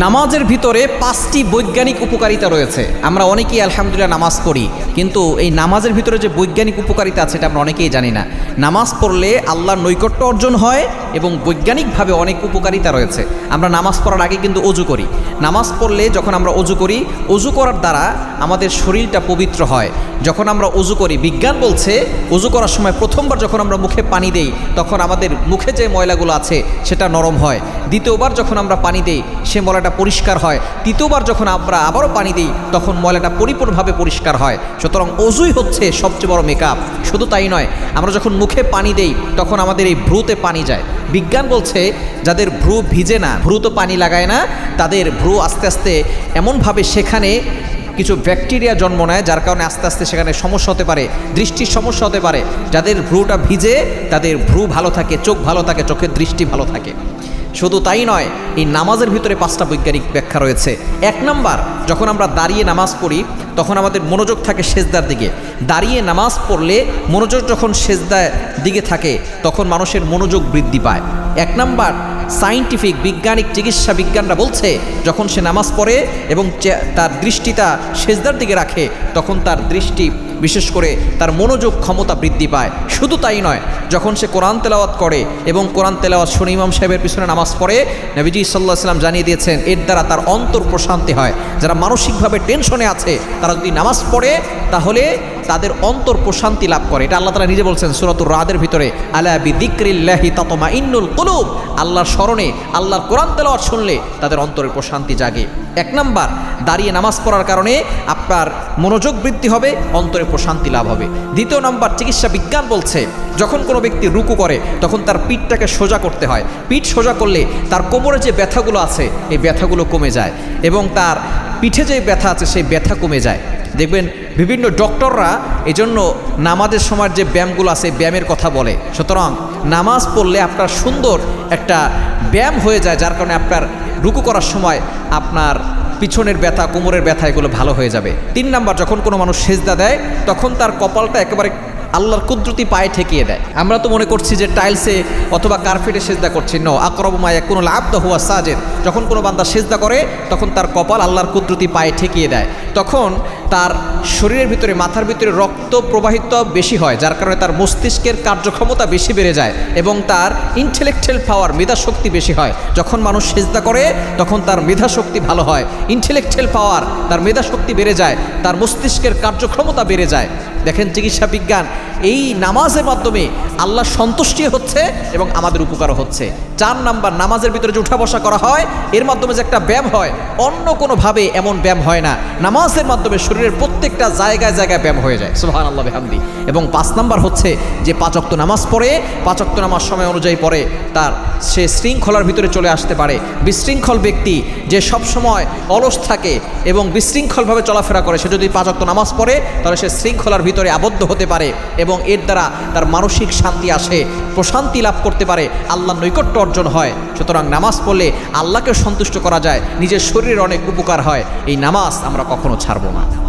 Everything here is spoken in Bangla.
নামাজের ভিতরে 5টি বৈজ্ঞানিক উপকারিতা রয়েছে। আমরা অনেকেই আলহামদুলিল্লাহ নামাজ পড়ি, কিন্তু এই নামাজের ভিতরে যে বৈজ্ঞানিক উপকারিতা আছে এটা আমরা অনেকেই জানি না। নামাজ পড়লে আল্লাহর নৈকট্য অর্জন হয় এবং বৈজ্ঞানিকভাবে অনেক উপকারিতা রয়েছে। আমরা নামাজ পড়ার আগে কিন্তু অজু করি। নামাজ পড়লে যখন আমরা অজু করি, অজু করার দ্বারা আমাদের শরীরটা পবিত্র হয়। যখন আমরা অজু করি, বিজ্ঞান বলছে অজু করার সময় প্রথমবার যখন আমরা মুখে পানি দেই তখন আমাদের মুখে যে ময়লাগুলো আছে সেটা নরম হয়। দ্বিতীয়বার যখন আমরা পানি দেই সে ময়লাটা পরিষ্কার হয়। তৃতীয়বার যখন আমরা আবারও পানি দিই তখন ময়লাটা পরিপূর্ণভাবে পরিষ্কার হয়। সুতরাং অজুই হচ্ছে সবচেয়ে বড় মেকআপ। শুধু তাই নয়, আমরা যখন মুখে পানি দেই তখন আমাদের এই ভ্রুতে পানি যায়। বিজ্ঞান বলছে যাদের ভ্রু ভিজে না, ভ্রুতে পানি লাগায় না, তাদের ভ্রু আস্তে আস্তে এমনভাবে সেখানে কিছু ব্যাকটেরিয়া জন্ম নেয় যার কারণে আস্তে আস্তে সেখানে সমস্যা হতে পারে, দৃষ্টির সমস্যা হতে পারে। যাদের ভ্রুটা ভিজে তাদের ভ্রু ভালো থাকে, চোখ ভালো থাকে, চোখের দৃষ্টি ভালো থাকে। শুধু তাই নয়, এই নামাজের ভিতরে 5টা বৈজ্ঞানিক ব্যাখ্যা রয়েছে। 1 নাম্বার, যখন আমরা দাঁড়িয়ে নামাজ পড়ি তখন আমাদের মনোযোগ থাকে সেজদার দিকে। দাঁড়িয়ে নামাজ পড়লে মনোযোগ যখন সেজদার দিকে থাকে তখন মানুষের মনোযোগ বৃদ্ধি পায়। 1 নাম্বার, সায়েন্টিফিক বৈজ্ঞানিক চিকিৎসা বিজ্ঞানরা বলছে যখন সে নামাজ পড়ে এবং তার দৃষ্টিটা সেজদার দিকে রাখে তখন তার দৃষ্টি, বিশেষ করে তার মনোযোগ ক্ষমতা বৃদ্ধি পায়। শুধু তাই নয়, যখন সে কোরআন তেলাওয়াত করে এবং কোরআন তেলাওয়াত শুনে ইমাম সাহেবের পিছনে নামাজ পড়ে, নবীজি সাল্লাল্লাহু আলাইহি ওয়াসাল্লাম জানিয়ে দিয়েছেন এর দ্বারা তার অন্তর প্রশান্তি হয়। যারা মানসিকভাবে টেনশনে আছে তারা যদি নামাজ পড়ে তাহলে তাদের অন্তর প্রশান্তি লাভ করে। এটা আল্লাহ তাআলা নিজে বলছেন সূরাতুর রাদের ভিতরে, আলা বিযিকরিল্লাহি তাতমাইন্নুল কুলুব। আল্লাহর স্মরণে, আল্লাহর কোরআন তেলাওয়াত শুনলে তাদের অন্তরের প্রশান্তি জাগে। 1 নাম্বার, দাঁড়িয়ে নামাজ পড়ার কারণে আপনার মনোযোগ বৃদ্ধি হবে, অন্তরে প্রশান্তি লাভ হবে। 2 নাম্বার, চিকিৎসা বিজ্ঞান বলছে যখন কোনো ব্যক্তি রুকু করে তখন তার পিঠটাকে সোজা করতে হয়। পিঠ সোজা করলে তার কোমরে যে ব্যথাগুলো আছে এই ব্যথাগুলো কমে যায় এবং তার পিঠে যে ব্যথা আছে সেই ব্যথা কমে যায়। দেখবেন বিভিন্ন ডক্টররা এজন্য নামাজের সময় যে ব্যায়ামগুলো আছে ব্যায়ামের কথা বলে। সুতরাং নামাজ পড়লে আপনার সুন্দর একটা ব্যায়াম হয়ে যায়, যার কারণে আপনার রুকু করার সময় আপনার পিছনের ব্যথা, কোমরের ব্যথা এগুলো ভালো হয়ে যাবে। 3 নাম্বার, যখন কোনো মানুষ সেজদা দেয় তখন তার কপালটা একেবারে আল্লাহর কুদরতি পায়ে ঠেকিয়ে দেয়। আমরা তো মনে করছি যে টাইলসে অথবা কার্পেটে সেজদা করছি। নো, আকরাবু মা ইয়াকুনুল আবদু হুয়া সাজিদ। যখন কোনো বান্দা সেজদা করে তখন তার কপাল আল্লাহর কুদরতি পায়ে ঠেকিয়ে দেয়। তখন তার শরীরের ভিতরে, মাথার ভিতরে রক্ত প্রবাহিত বেশি হয়, যার কারণে তার মস্তিষ্কের কার্যক্ষমতা বেশি বেড়ে যায় এবং তার ইন্টেলেকচুয়াল পাওয়ার, মেধাশক্তি বেশি হয়। যখন মানুষ সেজদা করে তখন তার মেধাশক্তি ভালো হয়, ইন্টেলেকচুয়াল পাওয়ার, তার মেধাশক্তি বেড়ে যায়, তার মস্তিষ্কের কার্যক্ষমতা বেড়ে যায়। দেখেন চিকিৎসা বিজ্ঞান এই নামাজের মাধ্যমে আল্লাহ সন্তুষ্টি হচ্ছে এবং আমাদের উপকারও হচ্ছে। 4 নাম্বার, নামাজের ভিতরে যে উঠা বসা করা হয় এর মাধ্যমে যে একটা ব্যায়াম হয়, অন্য কোনোভাবে এমন ব্যায়াম হয় না। নামাজের মাধ্যমে শরীরের প্রত্যেকটা জায়গায় জায়গায় ব্যায়াম হয়ে যায়, সুবহানাল্লাহ বিহামদি। এবং 5 নাম্বার হচ্ছে যে 5 ওয়াক্ত নামাজ পড়ে, 5 ওয়াক্ত নামাজ সময় অনুযায়ী পড়ে, তার সে শৃঙ্খলার ভিতরে চলে আসতে পারে। বিশৃঙ্খল ব্যক্তি যে সব সময় অলস থাকে এবং বিশৃঙ্খলভাবে চলাফেরা করে, সে যদি 5 ওয়াক্ত নামাজ পড়ে তাহলে সে শৃঙ্খলার ভিতরে আবদ্ধ হতে পারে এবং এর দ্বারা তার মানসিক শান্তি আসে, প্রশান্তি লাভ করতে পারে, আল্লাহর নৈকট্য অর্জন হয়। সুতরাং নামাজ পড়লে আল্লাহকে সন্তুষ্ট করা যায়, নিজের শরীরের অনেক উপকার হয়। এই নামাজ আমরা কখনো ছাড়বো না।